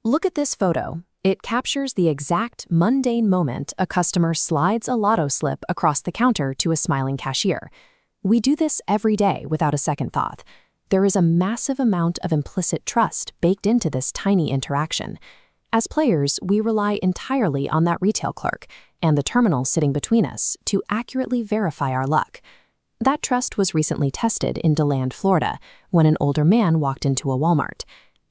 Look at this photo. It captures the exact mundane moment a customer slides a lotto slip across the counter to a smiling cashier. We do this every day without a second thought. There is a massive amount of implicit trust baked into this tiny interaction. As players, we rely entirely on that retail clerk and the terminal sitting between us to accurately verify our luck. That trust was recently tested in DeLand, Florida, when an older man walked into a Walmart.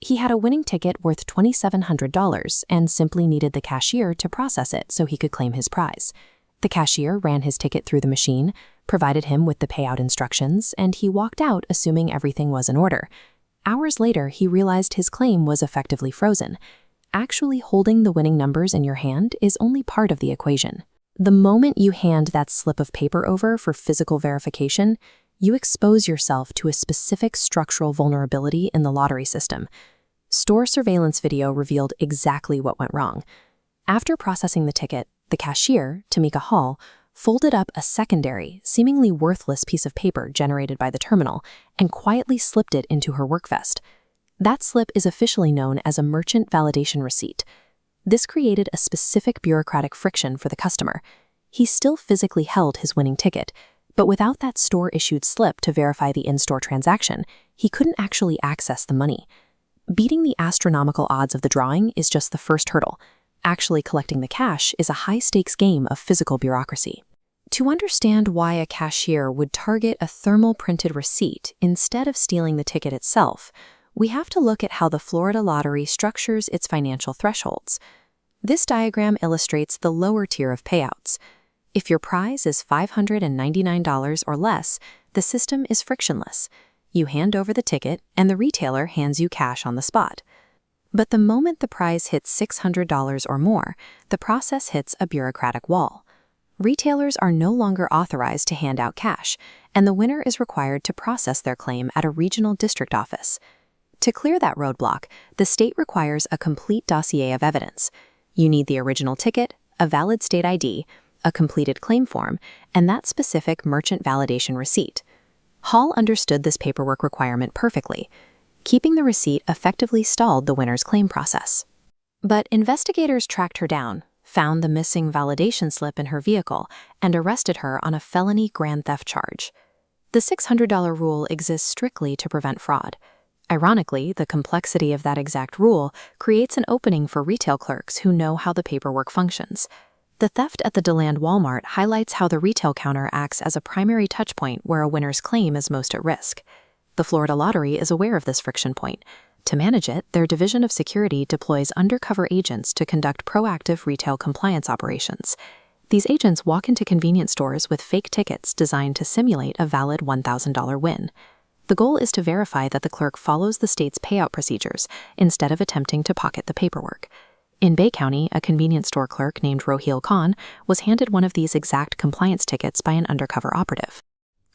He had a winning ticket worth $2,700 and simply needed the cashier to process it so he could claim his prize. The cashier ran his ticket through the machine, provided him with the payout instructions, and he walked out assuming everything was in order. Hours later, he realized his claim was effectively frozen. Actually holding the winning numbers in your hand is only part of the equation. The moment you hand that slip of paper over for physical verification, you expose yourself to a specific structural vulnerability in the lottery system. Store surveillance video revealed exactly what went wrong. After processing the ticket, the cashier, Tamika Hall, folded up a secondary, seemingly worthless piece of paper generated by the terminal and quietly slipped it into her work vest. That slip is officially known as a merchant validation receipt. This created a specific bureaucratic friction for the customer. He still physically held his winning ticket, but without that store-issued slip to verify the in-store transaction, he couldn't actually access the money. Beating the astronomical odds of the drawing is just the first hurdle. Actually collecting the cash is a high-stakes game of physical bureaucracy. To understand why a cashier would target a thermal printed receipt instead of stealing the ticket itself, we have to look at how the Florida Lottery structures its financial thresholds. This diagram illustrates the lower tier of payouts. If your prize is $599 or less, the system is frictionless. You hand over the ticket, and the retailer hands you cash on the spot. But the moment the prize hits $600 or more, the process hits a bureaucratic wall. Retailers are no longer authorized to hand out cash, and the winner is required to process their claim at a regional district office. To clear that roadblock, the state requires a complete dossier of evidence. You need the original ticket, a valid state ID, a completed claim form, and that specific merchant validation receipt. Hall understood this paperwork requirement perfectly. Keeping the receipt effectively stalled the winner's claim process. But investigators tracked her down, found the missing validation slip in her vehicle, and arrested her on a felony grand theft charge. The $600 rule exists strictly to prevent fraud. Ironically, the complexity of that exact rule creates an opening for retail clerks who know how the paperwork functions. The theft at the DeLand Walmart highlights how the retail counter acts as a primary touchpoint where a winner's claim is most at risk. The Florida Lottery is aware of this friction point. To manage it, their Division of Security deploys undercover agents to conduct proactive retail compliance operations. These agents walk into convenience stores with fake tickets designed to simulate a valid $1,000 win. The goal is to verify that the clerk follows the state's payout procedures instead of attempting to pocket the paperwork. In Bay County, a convenience store clerk named Rohil Khan was handed one of these exact compliance tickets by an undercover operative.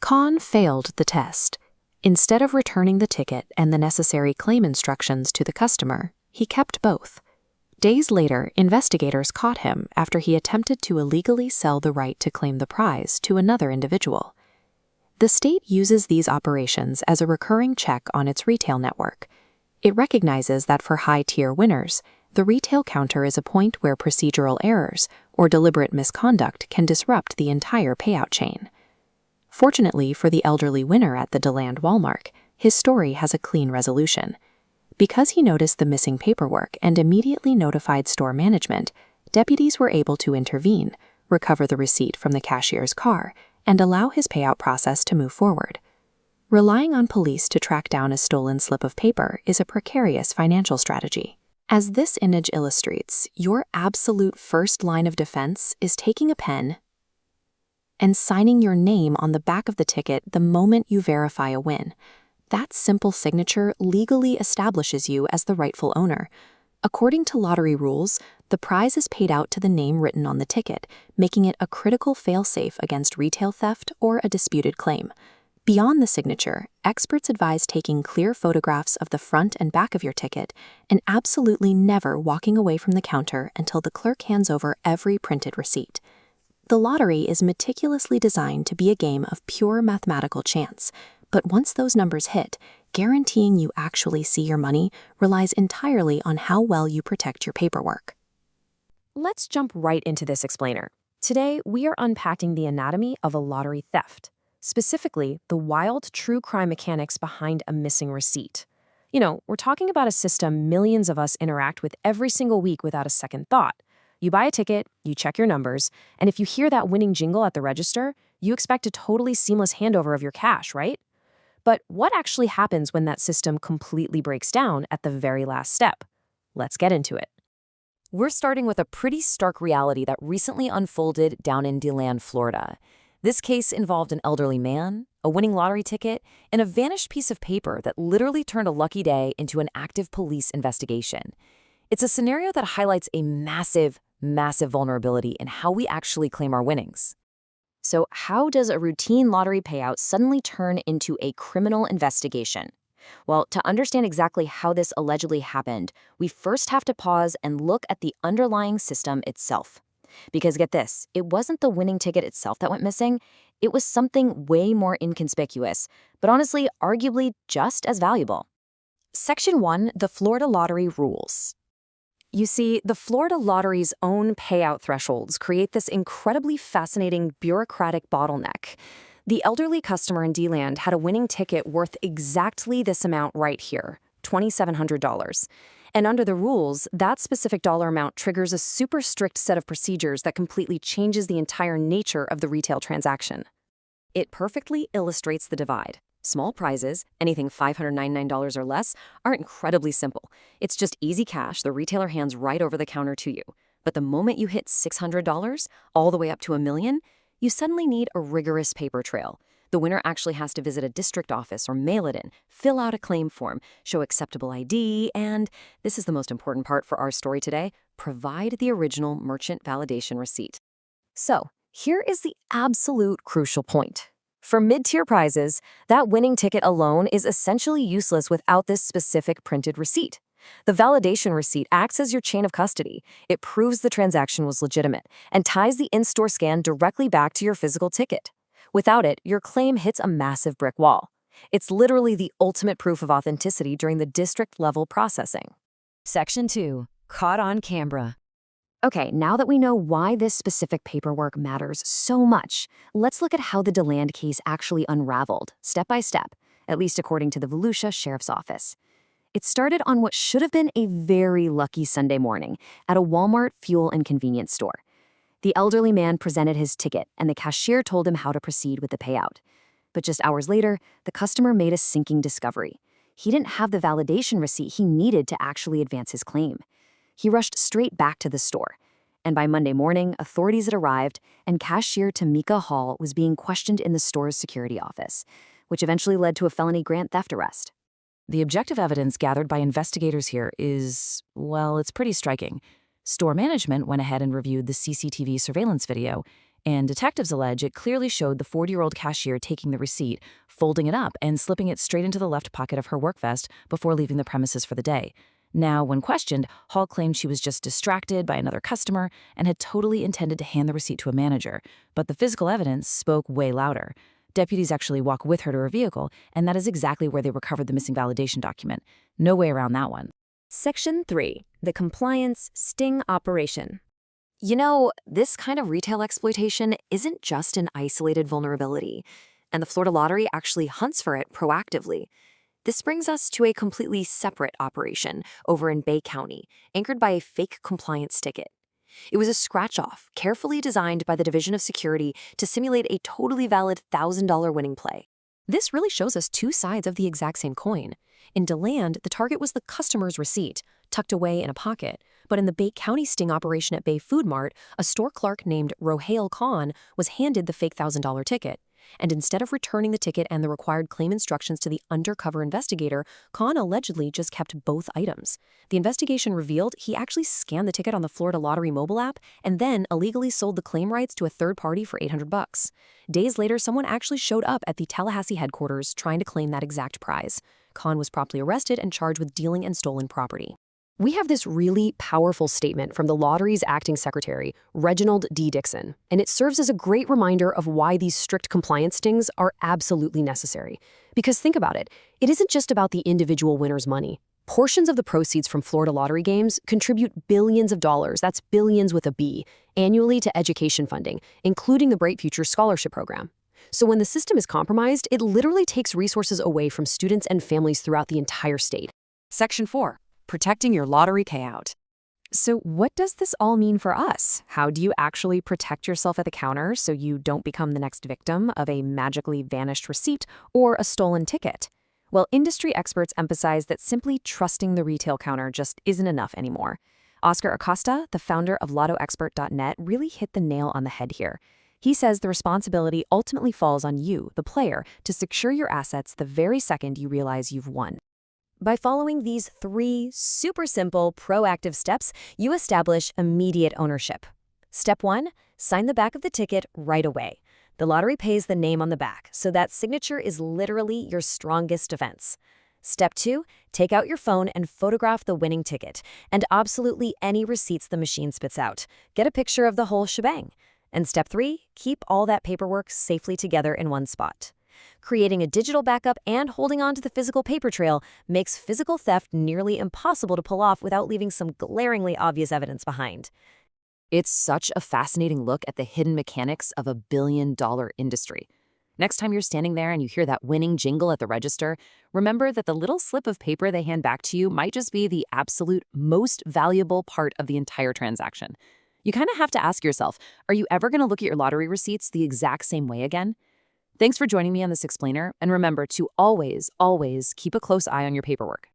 Khan failed the test. Instead of returning the ticket and the necessary claim instructions to the customer, he kept both. Days later, investigators caught him after he attempted to illegally sell the right to claim the prize to another individual. The state uses these operations as a recurring check on its retail network. It recognizes that for high-tier winners, the retail counter is a point where procedural errors or deliberate misconduct can disrupt the entire payout chain. Fortunately for the elderly winner at the DeLand Walmart, his story has a clean resolution. Because he noticed the missing paperwork and immediately notified store management, deputies were able to intervene, recover the receipt from the cashier's car, and allow his payout process to move forward. Relying on police to track down a stolen slip of paper is a precarious financial strategy. As this image illustrates, your absolute first line of defense is taking a pen and signing your name on the back of the ticket the moment you verify a win. That simple signature legally establishes you as the rightful owner. According to lottery rules, the prize is paid out to the name written on the ticket, making it a critical fail-safe against retail theft or a disputed claim. Beyond the signature, experts advise taking clear photographs of the front and back of your ticket and absolutely never walking away from the counter until the clerk hands over every printed receipt. The lottery is meticulously designed to be a game of pure mathematical chance, but once those numbers hit, guaranteeing you actually see your money relies entirely on how well you protect your paperwork. Let's jump right into this explainer. Today, we are unpacking the anatomy of a lottery theft, specifically the wild true crime mechanics behind a missing receipt. We're talking about a system millions of us interact with every single week without a second thought. You buy a ticket, you check your numbers, and if you hear that winning jingle at the register, you expect a totally seamless handover of your cash, right? But what actually happens when that system completely breaks down at the very last step? Let's get into it. We're starting with a pretty stark reality that recently unfolded down in DeLand, Florida. This case involved an elderly man, a winning lottery ticket, and a vanished piece of paper that literally turned a lucky day into an active police investigation. It's a scenario that highlights a massive, massive vulnerability in how we actually claim our winnings. So how does a routine lottery payout suddenly turn into a criminal investigation? Well, to understand exactly how this allegedly happened, we first have to pause and look at the underlying system itself. Because get this, it wasn't the winning ticket itself that went missing, it was something way more inconspicuous, but honestly, arguably just as valuable. Section 1, the Florida Lottery Rules. You see, the Florida Lottery's own payout thresholds create this incredibly fascinating bureaucratic bottleneck. The elderly customer in DeLand had a winning ticket worth exactly this amount right here, $2,700. And under the rules, that specific dollar amount triggers a super strict set of procedures that completely changes the entire nature of the retail transaction. It perfectly illustrates the divide. Small prizes, anything $599 or less, are incredibly simple. It's just easy cash the retailer hands right over the counter to you. But the moment you hit $600, all the way up to $1 million, you suddenly need a rigorous paper trail. The winner actually has to visit a district office or mail it in, fill out a claim form, show acceptable ID, and, this is the most important part for our story today, provide the original merchant validation receipt. So, here is the absolute crucial point. For mid-tier prizes, that winning ticket alone is essentially useless without this specific printed receipt. The validation receipt acts as your chain of custody. It proves the transaction was legitimate and ties the in-store scan directly back to your physical ticket. Without it, your claim hits a massive brick wall. It's literally the ultimate proof of authenticity during the district-level processing. Section 2. Caught on camera. Okay, now that we know why this specific paperwork matters so much, let's look at how the DeLand case actually unraveled, step by step, at least according to the Volusia Sheriff's Office. It started on what should have been a very lucky Sunday morning at a Walmart fuel and convenience store. The elderly man presented his ticket, and the cashier told him how to proceed with the payout. But just hours later, the customer made a sinking discovery. He didn't have the validation receipt he needed to actually advance his claim. He rushed straight back to the store. And by Monday morning, authorities had arrived, and cashier Tamika Hall was being questioned in the store's security office, which eventually led to a felony grand theft arrest. The objective evidence gathered by investigators here is, well, it's pretty striking. Store management went ahead and reviewed the CCTV surveillance video, and detectives allege it clearly showed the 40-year-old cashier taking the receipt, folding it up, and slipping it straight into the left pocket of her work vest before leaving the premises for the day. Now, when questioned, Hall claimed she was just distracted by another customer and had totally intended to hand the receipt to a manager, but the physical evidence spoke way louder. Deputies actually walk with her to her vehicle, and that is exactly where they recovered the missing validation document. No way around that one. Section 3. The Compliance Sting Operation. This kind of retail exploitation isn't just an isolated vulnerability, and the Florida Lottery actually hunts for it proactively. This brings us to a completely separate operation over in Bay County, anchored by a fake compliance ticket. It was a scratch-off, carefully designed by the Division of Security to simulate a totally valid $1,000 winning play. This really shows us two sides of the exact same coin. In DeLand, the target was the customer's receipt, tucked away in a pocket. But in the Bay County sting operation at Bay Food Mart, a store clerk named Rohail Khan was handed the fake $1,000 ticket. And instead of returning the ticket and the required claim instructions to the undercover investigator, Khan allegedly just kept both items. The investigation revealed he actually scanned the ticket on the Florida Lottery mobile app and then illegally sold the claim rights to a third party for $800. Days later, someone actually showed up at the Tallahassee headquarters trying to claim that exact prize. Khan was promptly arrested and charged with dealing in stolen property. We have this really powerful statement from the lottery's acting secretary, Reginald D. Dixon, and it serves as a great reminder of why these strict compliance stings are absolutely necessary. Because think about it, it isn't just about the individual winner's money. Portions of the proceeds from Florida lottery games contribute billions of dollars, that's billions with a B, annually to education funding, including the Bright Futures Scholarship Program. So when the system is compromised, it literally takes resources away from students and families throughout the entire state. Section 4. Protecting your lottery payout. So what does this all mean for us? How do you actually protect yourself at the counter so you don't become the next victim of a magically vanished receipt or a stolen ticket? Well, industry experts emphasize that simply trusting the retail counter just isn't enough anymore. Oscar Acosta, the founder of LottoExpert.net, really hit the nail on the head here. He says the responsibility ultimately falls on you, the player, to secure your assets the very second you realize you've won. By following these 3 super simple, proactive steps, you establish immediate ownership. Step 1, sign the back of the ticket right away. The lottery pays the name on the back, so that signature is literally your strongest defense. Step 2, take out your phone and photograph the winning ticket, and absolutely any receipts the machine spits out. Get a picture of the whole shebang. And step 3, keep all that paperwork safely together in one spot. Creating a digital backup and holding on to the physical paper trail makes physical theft nearly impossible to pull off without leaving some glaringly obvious evidence behind. It's such a fascinating look at the hidden mechanics of a billion-dollar industry. Next time you're standing there and you hear that winning jingle at the register, remember that the little slip of paper they hand back to you might just be the absolute most valuable part of the entire transaction. You kind of have to ask yourself, are you ever going to look at your lottery receipts the exact same way again? Thanks for joining me on this explainer, and remember to always, always keep a close eye on your paperwork.